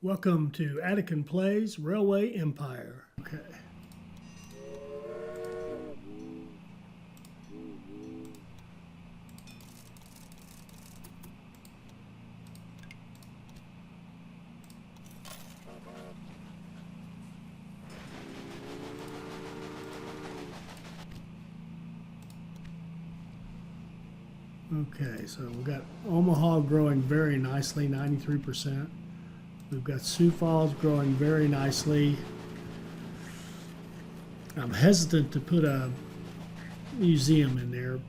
Welcome to Attican Plays Railway Empire. Okay. Okay, so we've got Omaha growing very nicely, 93%. We've got Sioux Falls growing very nicely. I'm hesitant to put a museum in there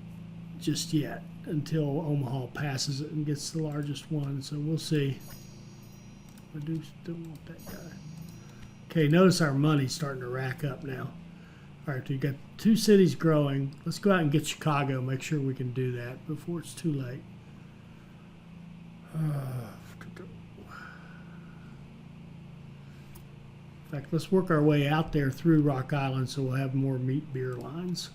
just yet until Omaha passes it and gets the largest one, so we'll see. I do still want that guy. Okay, notice our money's starting to rack up now. All right, we've got two cities growing. Let's go out and get Chicago, make sure we can do that before it's too late. In fact, let's work our way out there through Rock Island so we'll have more meat beer lines.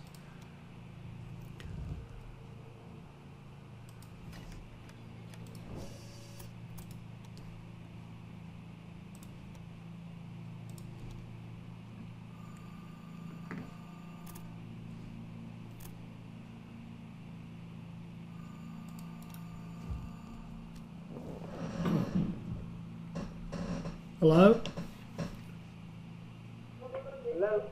Hello? Hello?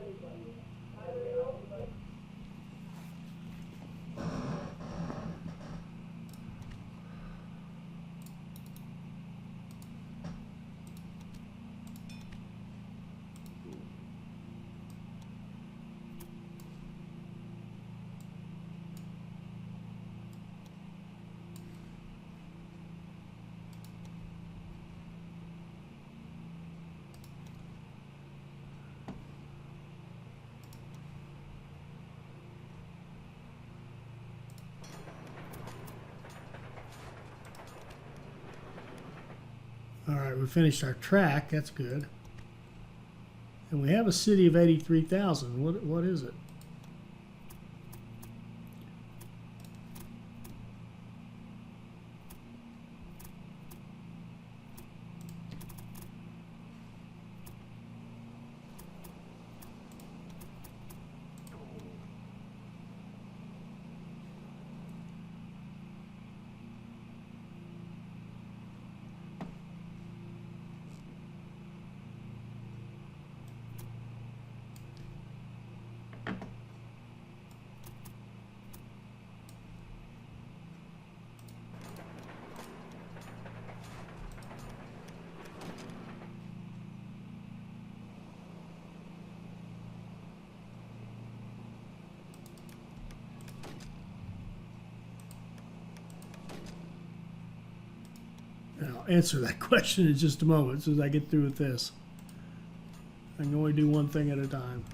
All right, we finished our track. That's good. And we have a city of 83,000. What is it? And I'll answer that question in just a moment as soon as I get through with this. I can only do one thing at a time.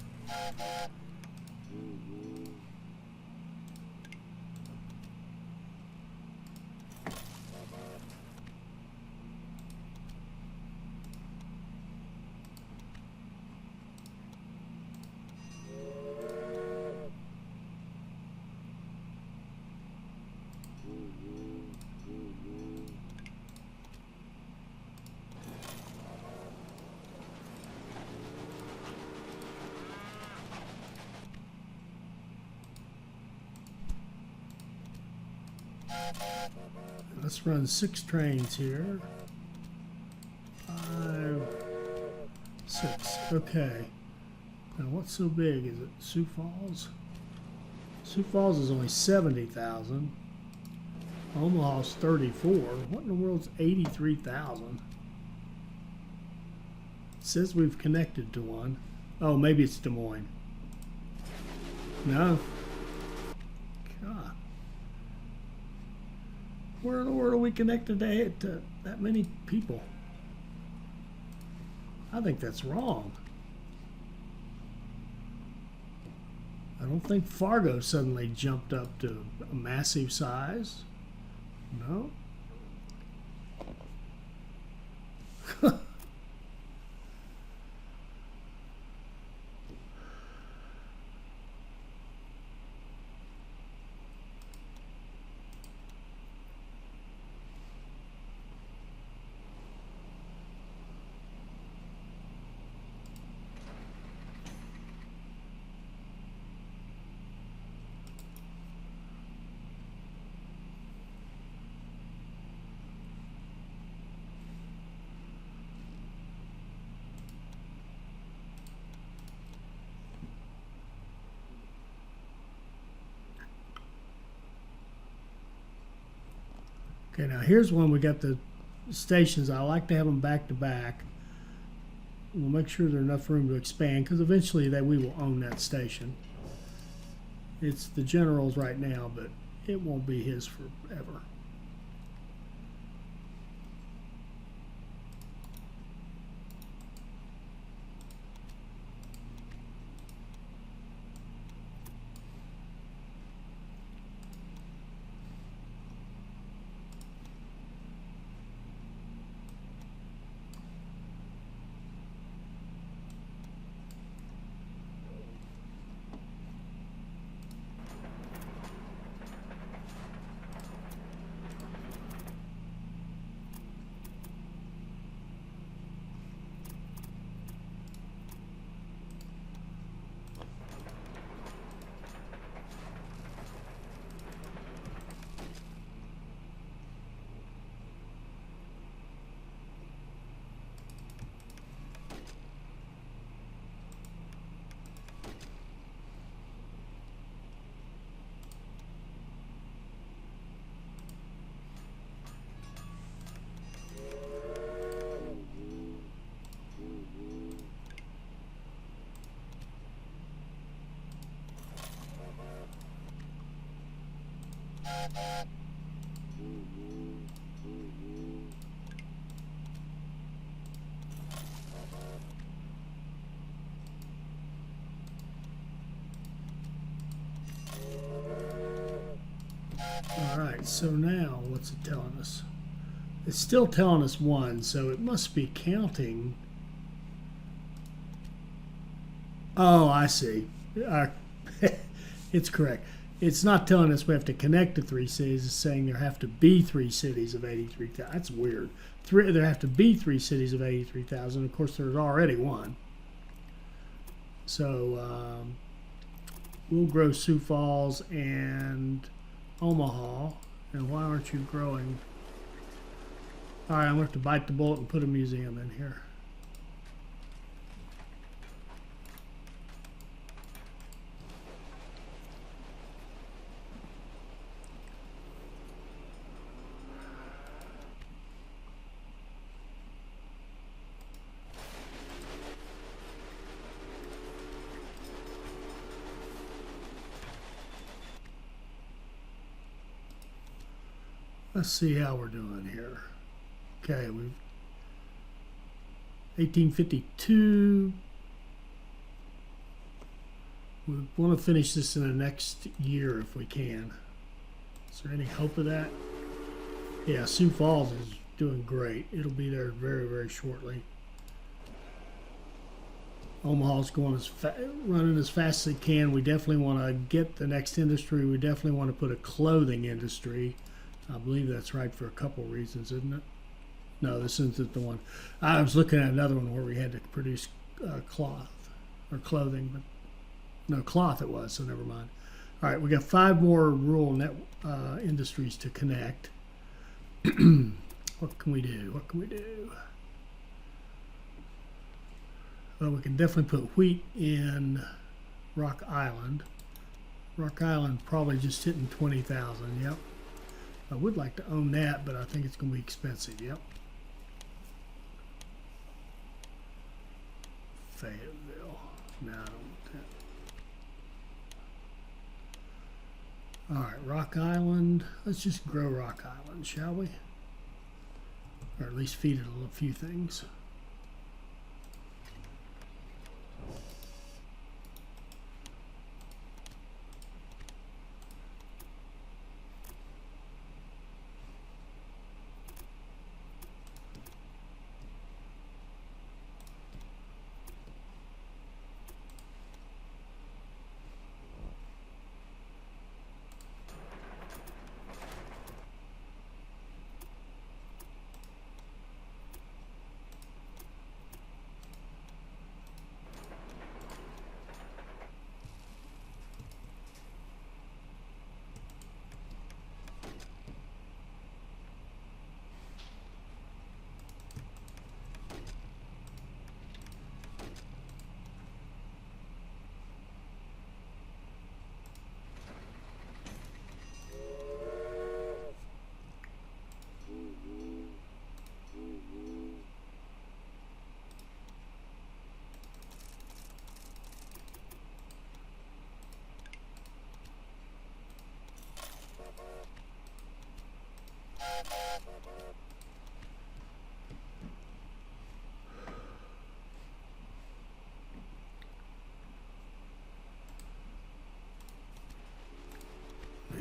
Let's run 6 trains here. 5, 6. Okay. Now what's so big? Is it Sioux Falls? Sioux Falls is only 70,000. Omaha's 34. What in the world's 83,000? It says we've connected to one. Oh, maybe it's Des Moines. No. God. Where in the world are we connected to that many people? I think that's wrong. I don't think Fargo suddenly jumped up to a massive size. No. Okay, now here's one we got the stations. I like to have them back to back. We'll make sure there's enough room to expand because eventually that we will own that station. It's the general's right now, but it won't be his forever. Alright, so now what's it telling us? It's still telling us 1, so it must be counting. Oh, I see. It's correct. It's not telling us we have to connect to 3 cities. It's saying there have to be 3 cities of 83,000. That's weird. There have to be 3 cities of 83,000. Of course, there's already 1. So we'll grow Sioux Falls and Omaha. And why aren't you growing? All right, I'm going to have to bite the bullet and put a museum in here. Let's see how we're doing here. Okay, we've 1852. We want to finish this in the next year if we can. Is there any hope of that? Yeah, Sioux Falls is doing great. It'll be there very, very shortly. Omaha's going running as fast as it can. We definitely want to get the next industry. We definitely want to put a clothing industry. I believe that's right for a couple reasons, isn't it? No, this isn't the one. I was looking at another one where we had to produce cloth or clothing, but no, cloth it was, so never mind. All right, we got 5 more rural industries to connect. What can we do? What can we do? Well, we can definitely put wheat in Rock Island. Rock Island probably just hitting 20,000, yep. I would like to own that, but I think it's going to be expensive. Yep. Fayetteville. No, I don't want that. All right, Rock Island. Let's just grow Rock Island, shall we? Or at least feed it a few things.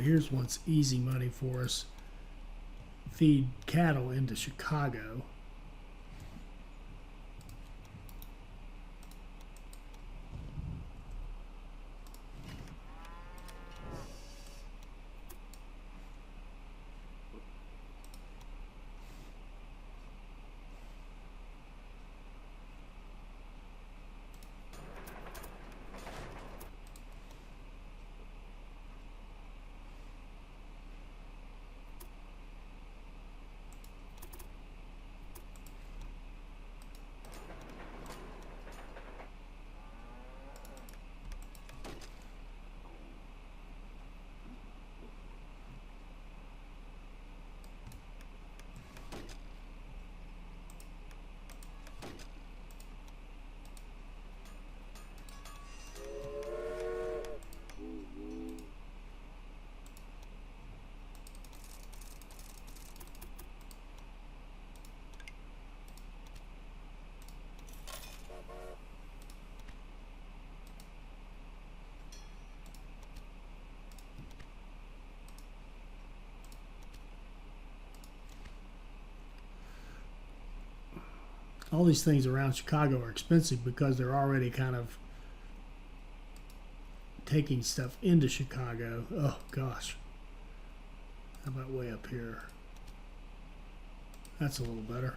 here's what's easy money for us. Feed cattle into Chicago. All these things around Chicago are expensive because they're already kind of taking stuff into Chicago. Oh gosh. How about way up here? That's a little better.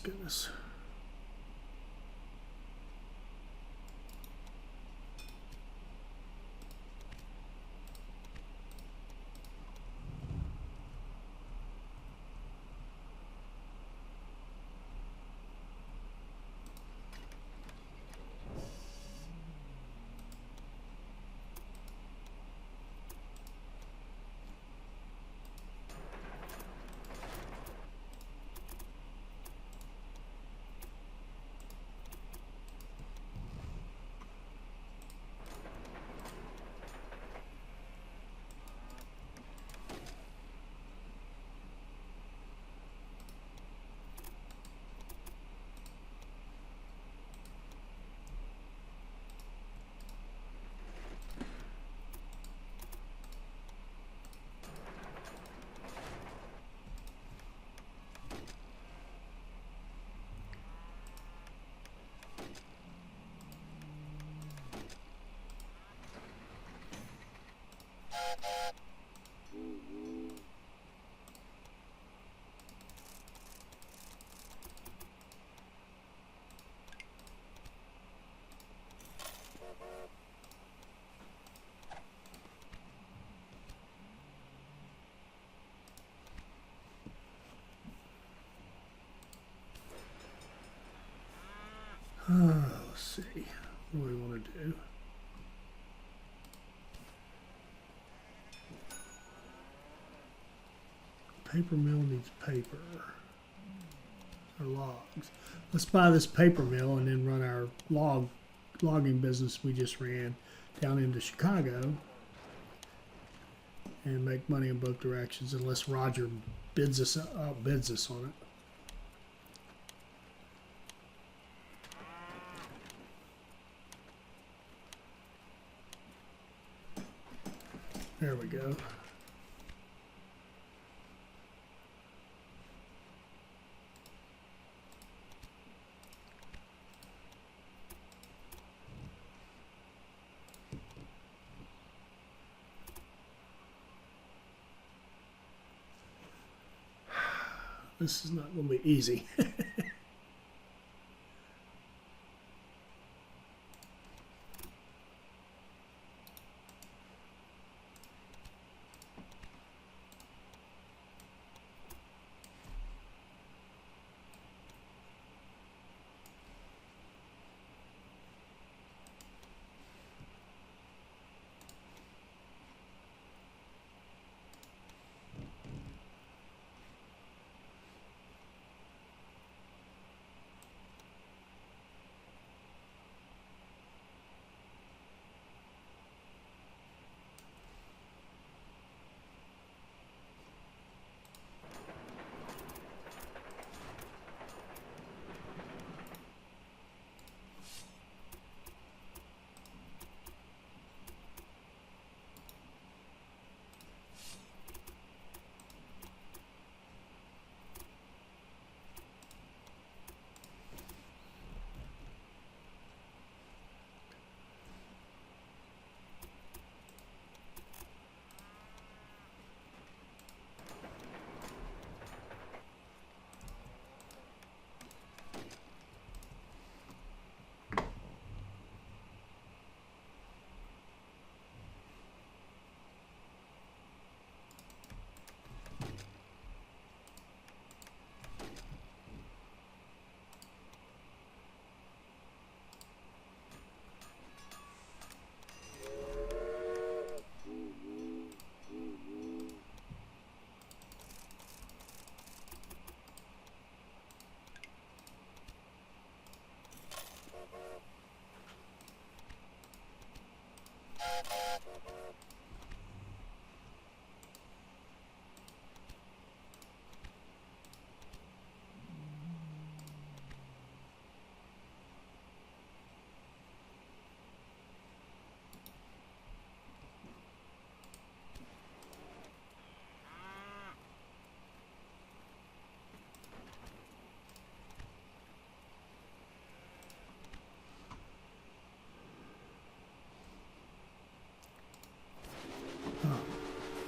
Goodness. Let's see. What do we want to do? Paper mill needs paper or logs. Let's buy this paper mill and then run our logging business we just ran down into Chicago and make money in both directions unless Roger bids us on it. There we go. This is not going to be easy.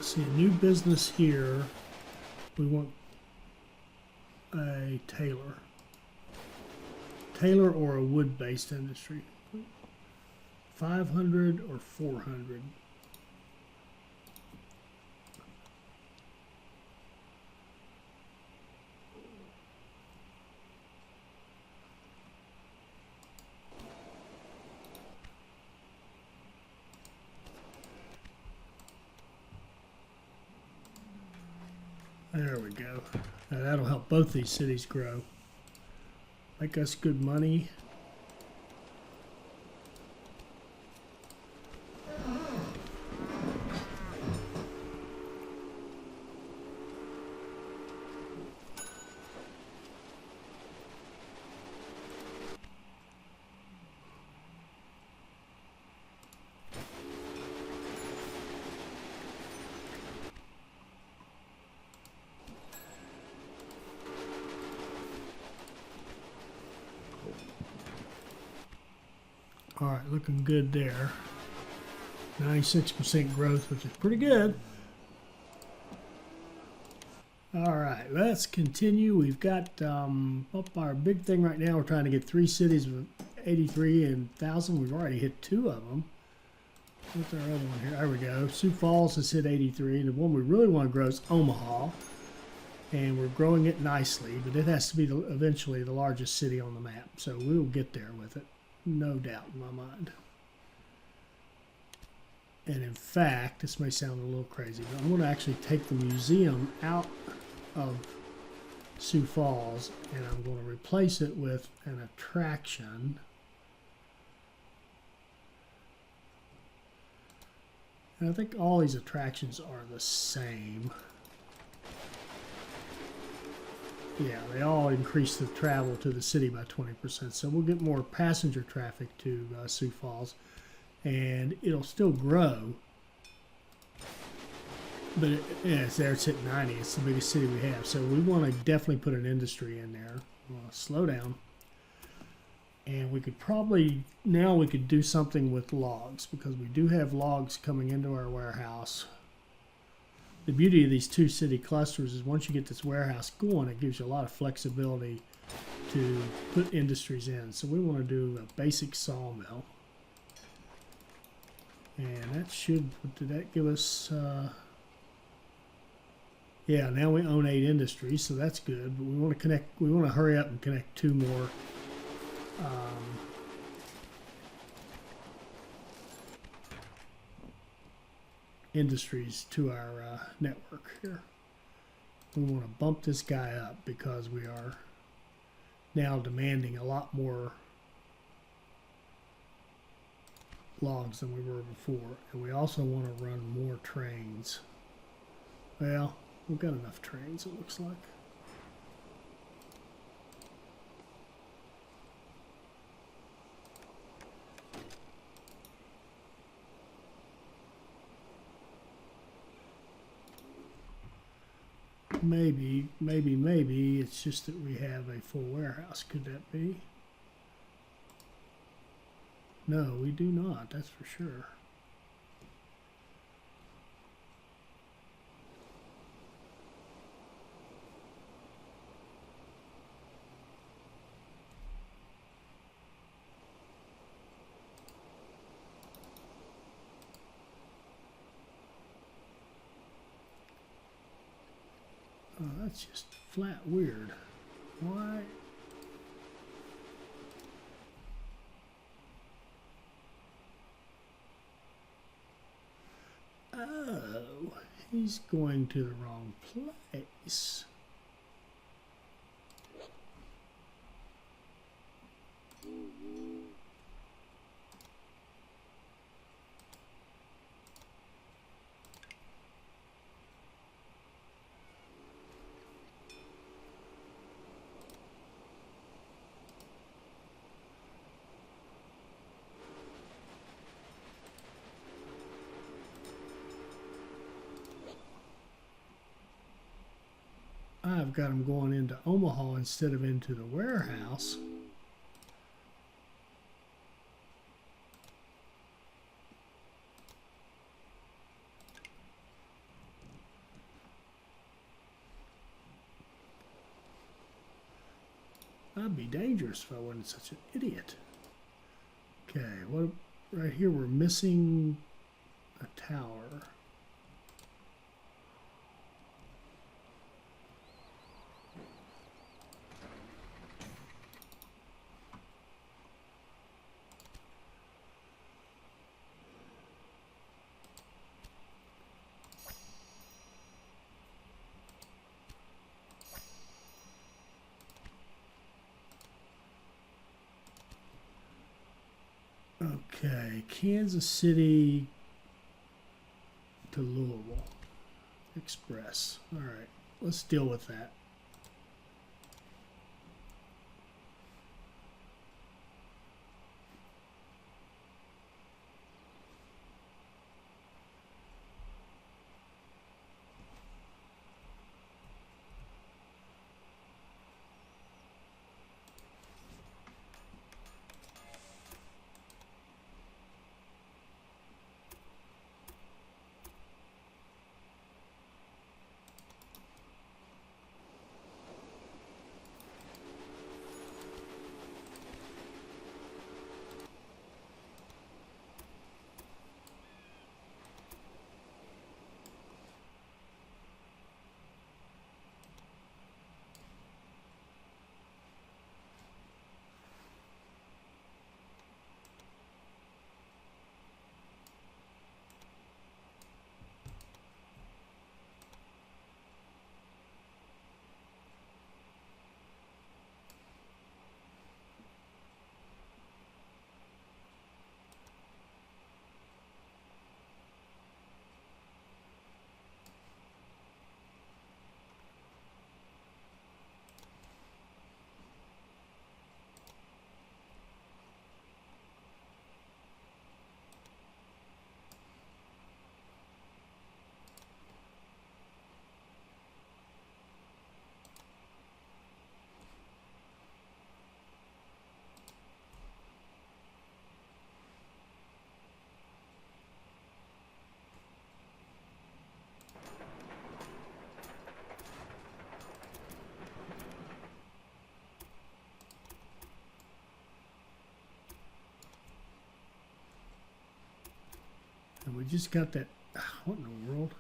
See, a new business here. We want a tailor. Tailor or a wood-based industry. 500 or 400. There we go. Now that'll help both these cities grow. Make us good money. All right, looking good there. 96% growth, which is pretty good. All right, let's continue. We've got up our big thing right now. We're trying to get 3 cities with 83 and 1,000. We've already hit 2 of them. What's our other one here? There we go. Sioux Falls has hit 83. The one we really want to grow is Omaha. And we're growing it nicely, but it has to be eventually the largest city on the map. So we'll get there with it. No doubt in my mind. And in fact, this may sound a little crazy, but I'm going to actually take the museum out of Sioux Falls and I'm going to replace it with an attraction. And I think all these attractions are the same. Yeah, they all increase the travel to the city by 20%. So we'll get more passenger traffic to Sioux Falls, and it'll still grow. But it's there. It's at 90. It's the biggest city we have. So we want to definitely put an industry in there. Slow down. And we could probably, now we could do something with logs, because we do have logs coming into our warehouse. the beauty of these two city clusters is once you get this warehouse going, it gives you a lot of flexibility to put industries in. So we want to do a basic sawmill. And that should, did that give us, yeah, now we own 8 industries, so that's good. But we want to connect, we want to hurry up and connect 2 more industries to our network here. We want to bump this guy up because we are now demanding a lot more logs than we were before, and we also want to run more trains. Well, we've got enough trains, it looks like. Maybe it's just that we have a full warehouse. Could that be? No, we do not, that's for sure. Oh, that's just flat weird. Why? Oh, he's going to the wrong place. I've got them going into Omaha instead of into the warehouse. I'd be dangerous if I wasn't such an idiot. Okay, what right here we're missing a tower. Okay, Kansas City to Louisville Express. All right, let's deal with that. And we just got that. What in the world?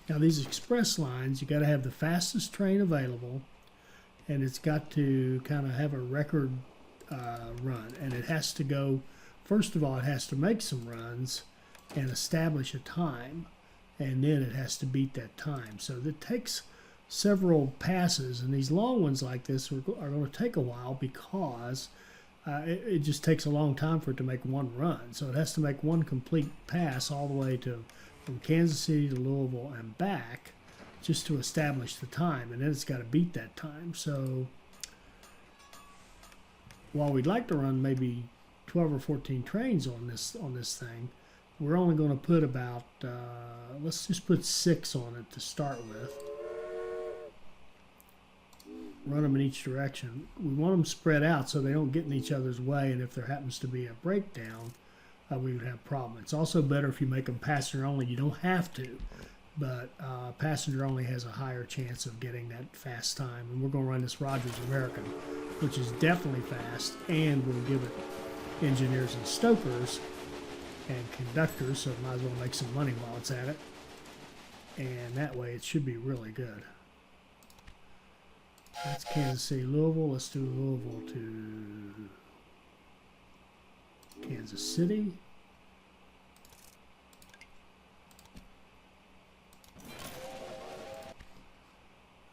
Now these express lines, you got to have the fastest train available, and it's got to kind of have a record run, and it has to go. First of all, it has to make some runs and establish a time, and then it has to beat that time. So it takes several passes, and these long ones like this are going to take a while because it just takes a long time for it to make one run. So it has to make one complete pass all the way from Kansas City to Louisville and back just to establish the time, and then it's got to beat that time. So while we'd like to run maybe 12 or 14 trains on this thing, we're only going to put about, let's just put 6 on it to start with. Run them in each direction. We want them spread out so they don't get in each other's way, and if there happens to be a breakdown, we would have a problem. It's also better if you make them passenger only. You don't have to, but passenger only has a higher chance of getting that fast time. And we're going to run this Rogers American, which is definitely fast, and we'll give it engineers and stokers and conductors, so it might as well make some money while it's at it. And that way it should be really good. That's Kansas City, Louisville. Let's do Louisville to Kansas City.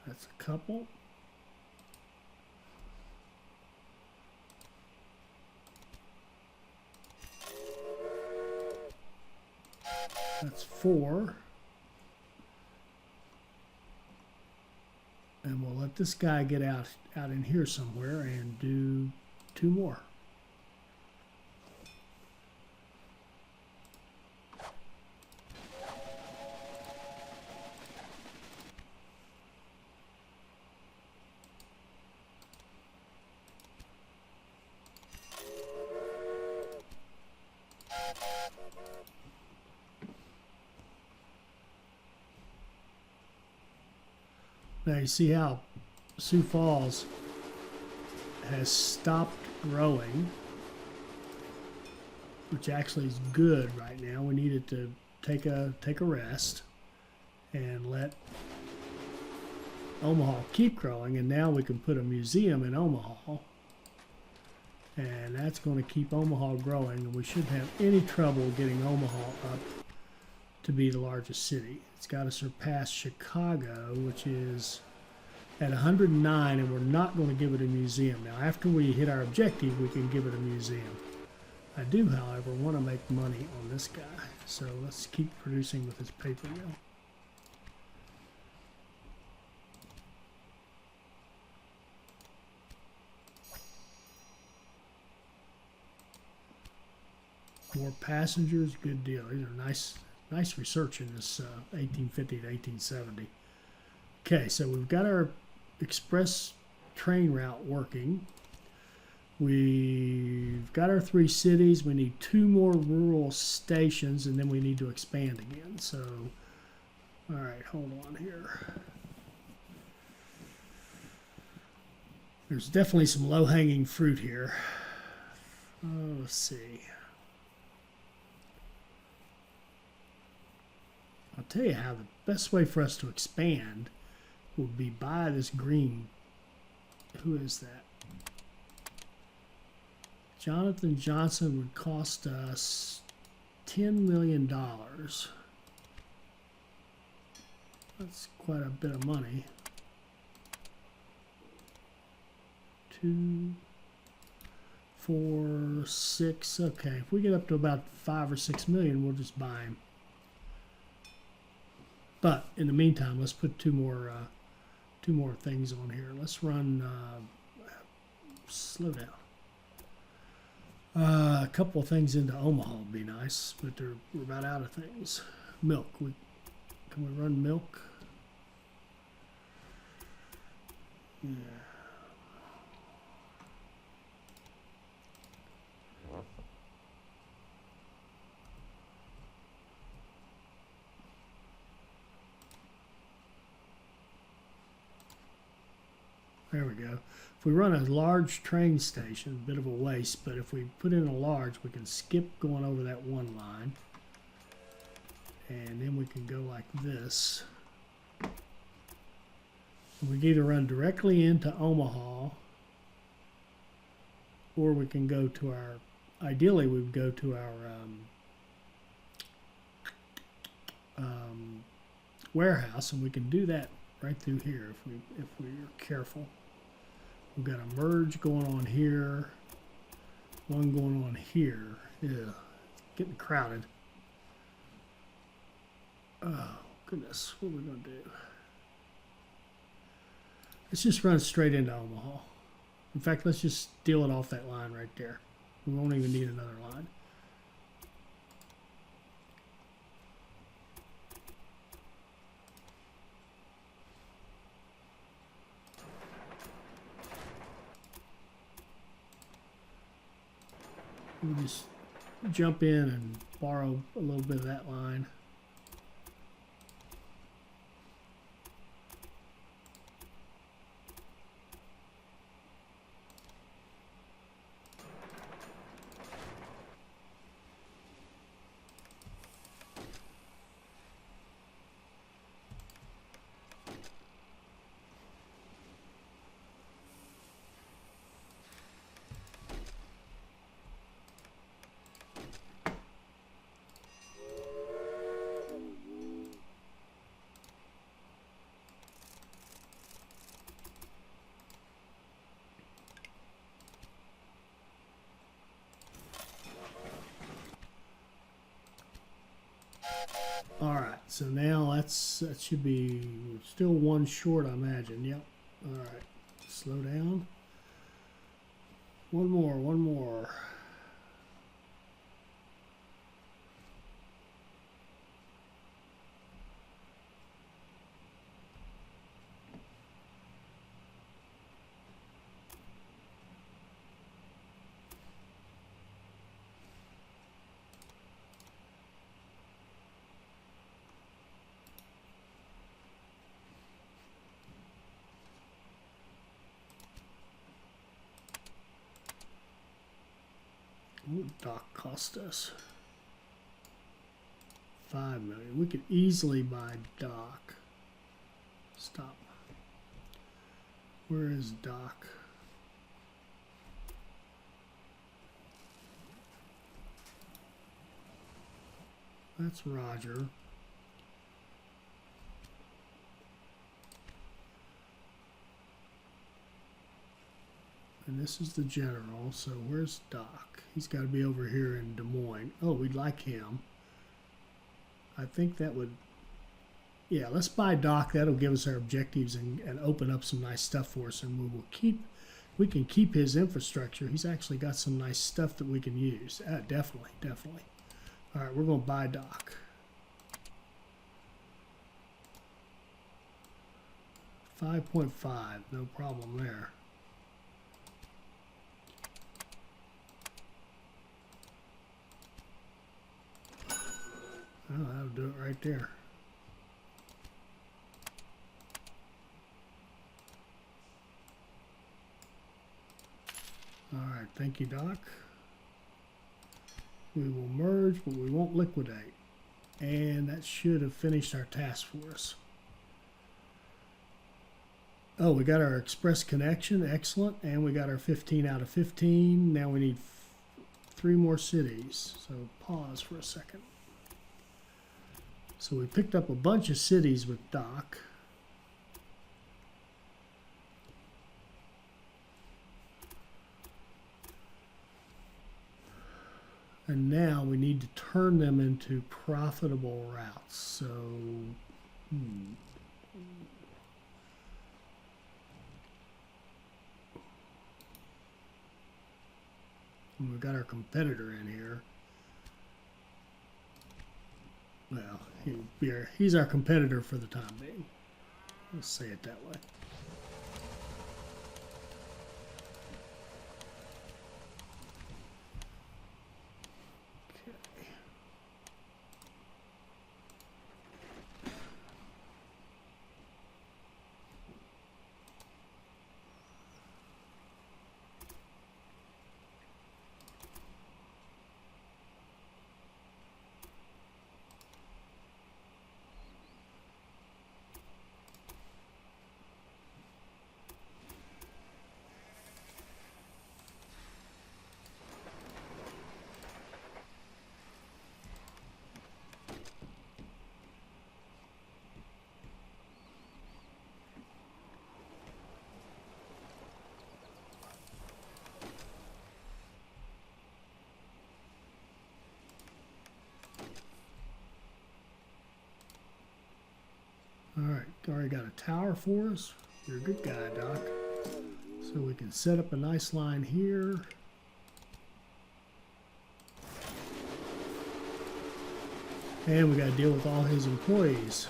That's a couple. That's 4. And we'll let this guy get out in here somewhere and do 2 more. Now you see how Sioux Falls has stopped growing, which actually is good right now. We need it to take a rest and let Omaha keep growing, and now we can put a museum in Omaha, and that's going to keep Omaha growing, and we shouldn't have any trouble getting Omaha up to be the largest city. It's got to surpass Chicago, which is at 109, and we're not going to give it a museum. Now, after we hit our objective, we can give it a museum. I do, however, want to make money on this guy, so let's keep producing with this paper mill. More passengers, good deal. These are nice research in this 1850 to 1870. Okay, so we've got our express train route working. We've got our 3 cities. We need 2 more rural stations, and then we need to expand again. So, all right, hold on here. There's definitely some low-hanging fruit here. Oh, let's see. I'll tell you how the best way for us to expand would be by this green. Who is that? Jonathan Johnson would cost us $10 million. That's quite a bit of money. 2, 4, 6. Okay, if we get up to about 5 or 6 million, we'll just buy him. But in the meantime, let's put 2 more things on here. Let's run. Slow down. A couple of things into Omaha would be nice, but we're about out of things. Milk. Can we run milk? Yeah. There we go. If we run a large train station, a bit of a waste, but if we put in a large, we can skip going over that one line. And then we can go like this. We can either run directly into Omaha, or we can go to our, ideally we would go to our warehouse, and we can do that right through here if we're careful. We've got a merge going on here, one going on here. Yeah, it's getting crowded. Oh goodness, what are we gonna do? Let's just run straight into Omaha. In fact, let's just steal it off that line right there. We won't even need another line. We'll just jump in and borrow a little bit of that line. All right, so now that should be still one short, I imagine. Yep. All right, slow down. One more, one more. What would dock cost us? 5 million. We could easily buy dock. Stop. Where is dock? That's Roger. And this is the general, so where's Doc? He's got to be over here in Des Moines. Oh, we'd like him. I think that would, yeah, let's buy Doc. That'll give us our objectives and open up some nice stuff for us, and we can keep his infrastructure. He's actually got some nice stuff that we can use. Definitely, definitely. All right, we're going to buy Doc. 5.5, no problem there. Oh, that'll do it right there. All right, thank you, Doc. We will merge, but we won't liquidate. And that should have finished our task for us. Oh, we got our express connection, excellent. And we got our 15 out of 15. Now we need 3 more cities. So pause for a second. So we picked up a bunch of cities with Doc. And now we need to turn them into profitable routes. So, And we've got our competitor in here. Well, he's our competitor for the time being. Let's say it that way. Alright, already got a tower for us. You're a good guy, Doc. So we can set up a nice line here. And we got to deal with all his employees.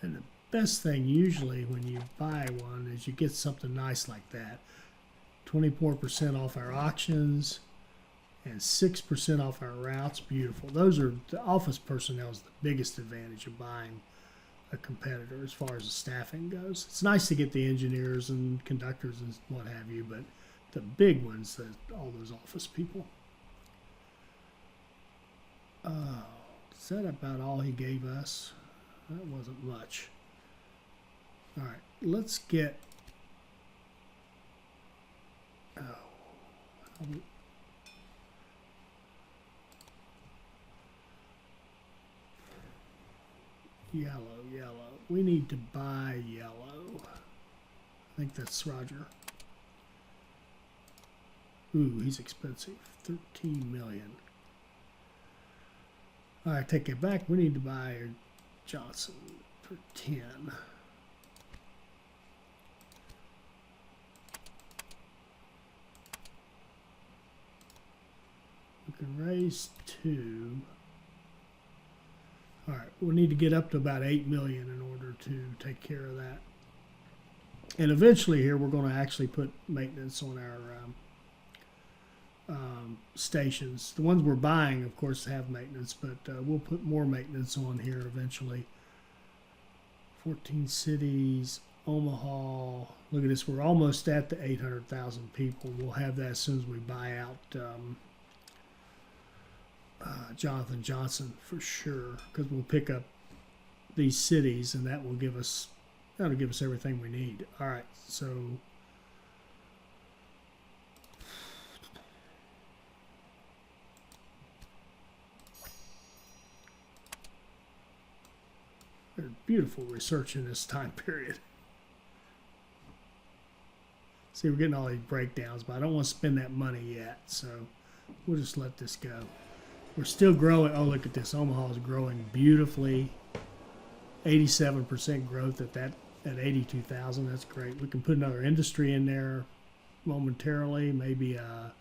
And the best thing usually when you buy one is you get something nice like that. 24% off our auctions and 6% off our routes. Beautiful. Those are the office personnel is the biggest advantage of buying a competitor as far as the staffing goes. It's nice to get the engineers and conductors and what have you, but the big ones, all those office people. Is that about all he gave us? That wasn't much. All right, let's get. Yellow. We need to buy yellow. I think that's Roger. Ooh, he's expensive. 13 million. All right, take it back. We need to buy Johnson for 10. We can raise 2. All right, we'll need to get up to about 8 million in order to take care of that. And eventually here we're going to actually put maintenance on our stations. The ones we're buying, of course, have maintenance, but we'll put more maintenance on here eventually. 14 cities, Omaha. Look at this. We're almost at the 800,000 people. We'll have that as soon as we buy out Jonathan Johnson for sure, because we'll pick up these cities, and that'll give us everything we need. All right, so there's beautiful research in this time period. See, we're getting all these breakdowns, but I don't want to spend that money yet, so we'll just let this go. We're still growing. Oh, look at this. Omaha is growing beautifully. 87% growth at 82,000. That's great. We can put another industry in there momentarily, maybe a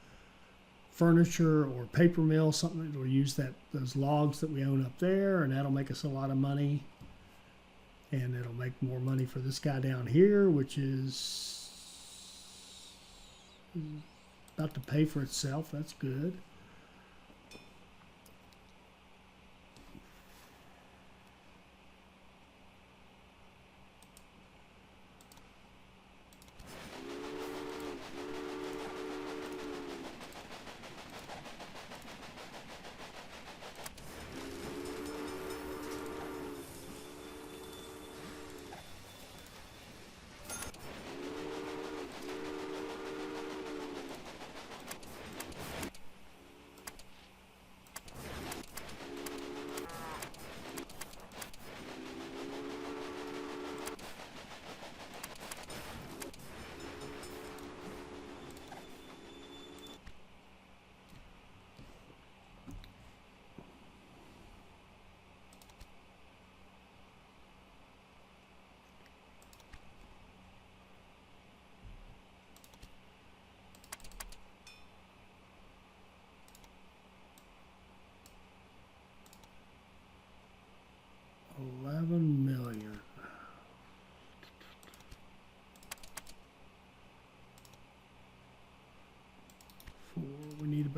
furniture or paper mill, something that will use those logs that we own up there, and that'll make us a lot of money. And it'll make more money for this guy down here, which is about to pay for itself. That's good.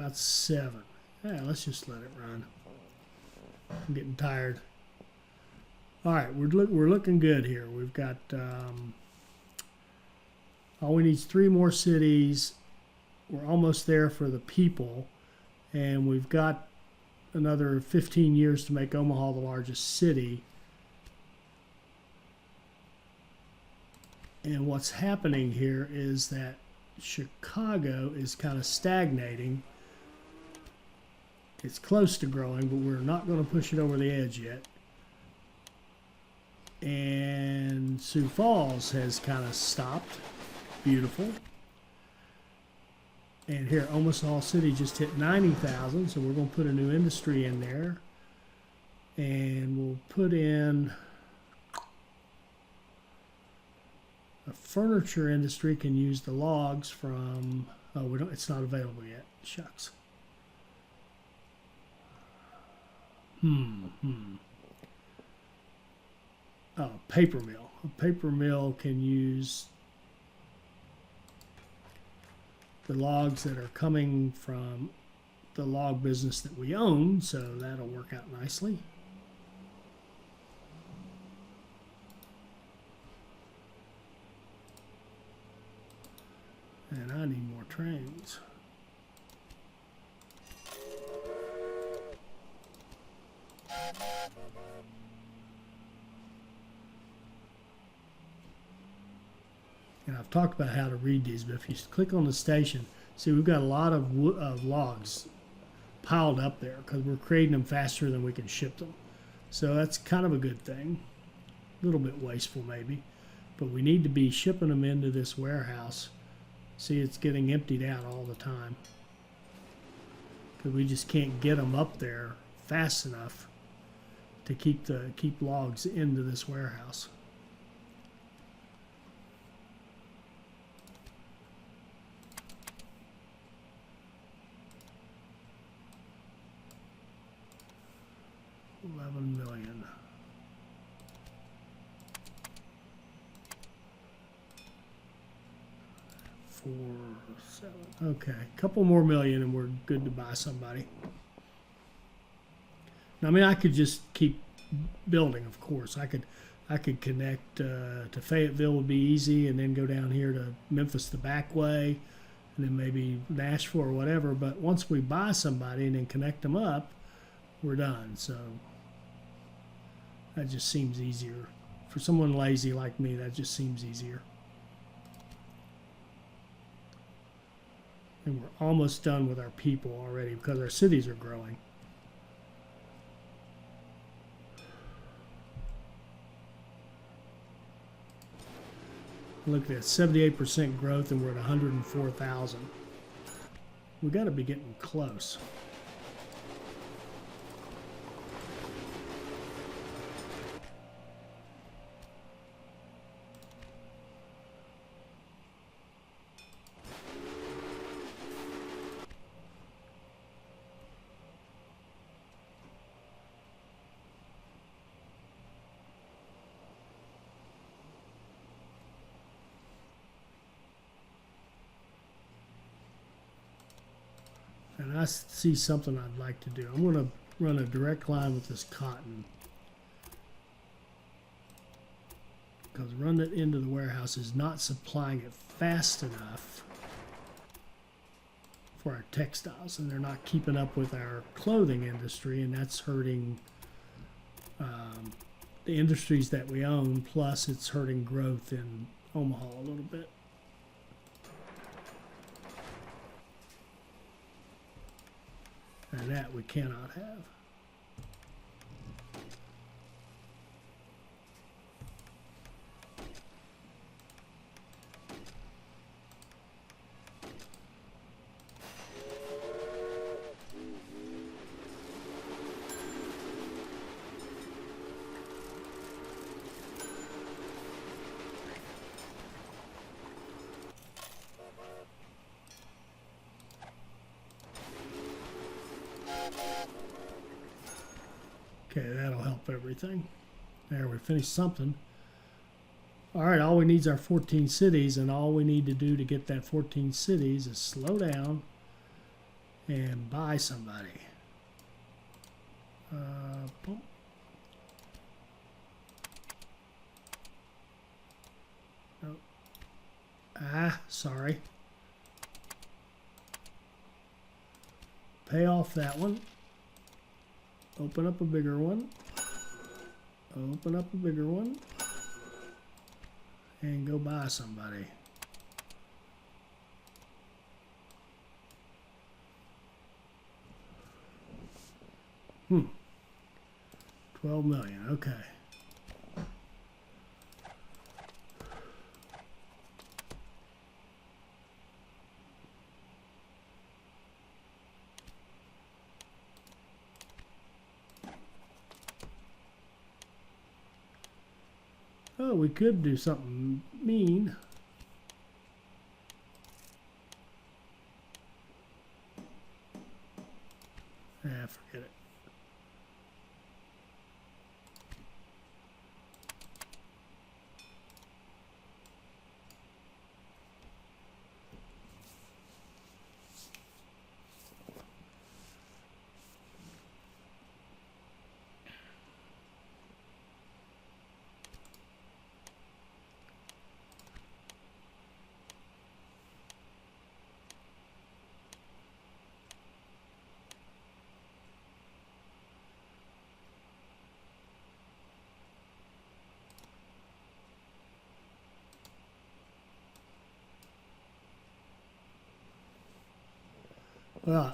about 7. Yeah, let's just let it run. I'm getting tired. All right, we're looking good here. We've got all we need is 3 more cities. We're almost there for the people, and we've got another 15 years to make Omaha the largest city. And what's happening here is that Chicago is kind of stagnating. It's close to growing, but we're not going to push it over the edge yet. And Sioux Falls has kind of stopped. Beautiful. And here, Omaha City just hit 90,000, so we're going to put a new industry in there. And we'll put in a furniture industry can use the logs from, oh, we don't, it's not available yet. Shucks. Oh, paper mill. A paper mill can use the logs that are coming from the log business that we own, so that'll work out nicely. And I need more trains. And I've talked about how to read these, but if you click on the station, see we've got a lot of logs piled up there because we're creating them faster than we can ship them. So that's kind of a good thing. A little bit wasteful maybe, but we need to be shipping them into this warehouse. See, it's getting emptied out all the time because we just can't get them up there fast enough to keep logs into this warehouse. $11 million. Okay, a couple more million and we're good to buy somebody. Now, I mean, I could just keep building, of course. I could connect to Fayetteville would be easy, and then go down here to Memphis the back way, and then maybe Nashville or whatever. But once we buy somebody and then connect them up, we're done. So that just seems easier. For someone lazy like me, that just seems easier. And we're almost done with our people already because our cities are growing. Look at that, 78% growth, and we're at 104,000. We got to be getting close. And I see something I'd like to do. I'm going to run a direct line with this cotton, because running it into the warehouse is not supplying it fast enough for our textiles, and they're not keeping up with our clothing industry, and that's hurting the industries that we own, plus it's hurting growth in Omaha a little bit. And that we cannot have. Okay, that'll help everything. There, we finished something. All right, all we need is our 14 cities, and all we need to do to get that 14 cities is slow down and buy somebody. Boom. Oh. Sorry. Pay off that one. Open up a bigger one. Open up a bigger one. And go buy somebody. $12 million, okay. Oh, we could do something mean. Forget it. Well,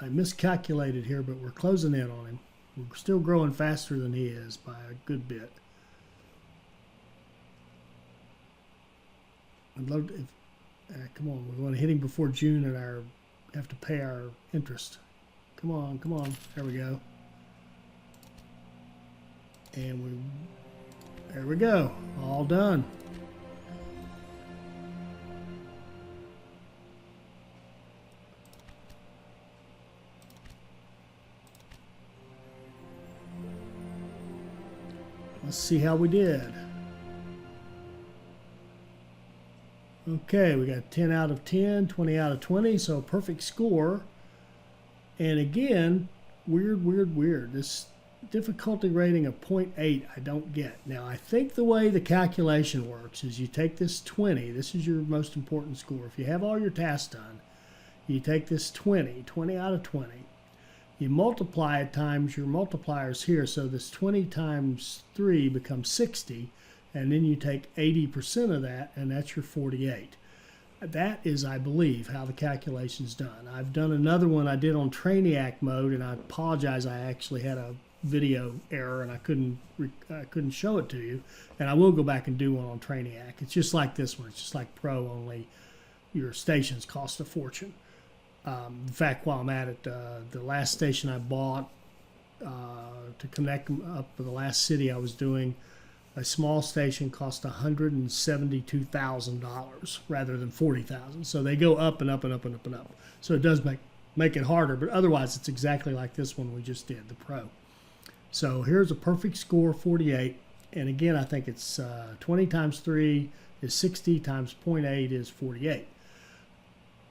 I miscalculated here, but we're closing in on him. We're still growing faster than he is by a good bit. I'd love to, come on, we want to hit him before June and have to pay our interest. Come on, come on. There we go. And there we go. All done. Let's see how we did. Okay, we got 10 out of 10, 20 out of 20, so perfect score. And again, weird. This difficulty rating of 0.8 I don't get. Now, I think the way the calculation works is you take this 20, this is your most important score. If you have all your tasks done, you take this 20 out of 20. You multiply it times your multipliers here, so this 20 times 3 becomes 60, and then you take 80% of that, and that's your 48. That is, I believe, how the calculation's done. I've done another one I did on Trainiac mode, and I apologize, I actually had a video error, and I couldn't show it to you, and I will go back and do one on Trainiac. It's just like this one. It's just like Pro, only your stations cost a fortune. In fact, while I'm at it, the last station I bought to connect up with the last city I was doing, a small station cost $172,000 rather than $40,000. So they go up and up and up and up and up. So it does make it harder, but otherwise it's exactly like this one we just did, the Pro. So here's a perfect score, 48. And again, I think it's 20 times 3 is 60 times 0.8 is 48.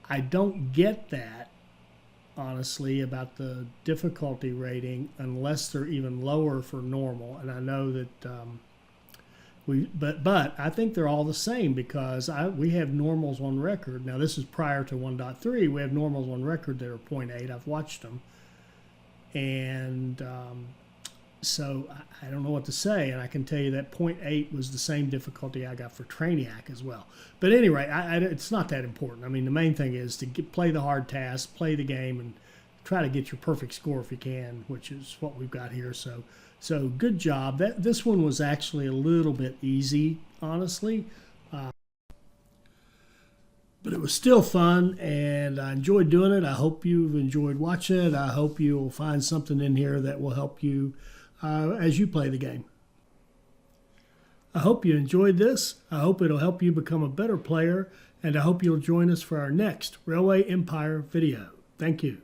I don't get that, honestly, about the difficulty rating unless they're even lower for normal. And I know that but I think they're all the same because we have normals on record. Now, this is prior to 1.3. We have normals on record that are 0.8. I've watched them. And so I don't know what to say. And I can tell you that 0.8 was the same difficulty I got for Trainiac as well. But anyway, it's not that important. I mean, the main thing is to play the hard tasks, play the game, and try to get your perfect score if you can, which is what we've got here. So good job. This one was actually a little bit easy, honestly. But it was still fun, and I enjoyed doing it. I hope you've enjoyed watching it. I hope you'll find something in here that will help you as you play the game. I hope you enjoyed this. I hope it'll help you become a better player, and I hope you'll join us for our next Railway Empire video. Thank you.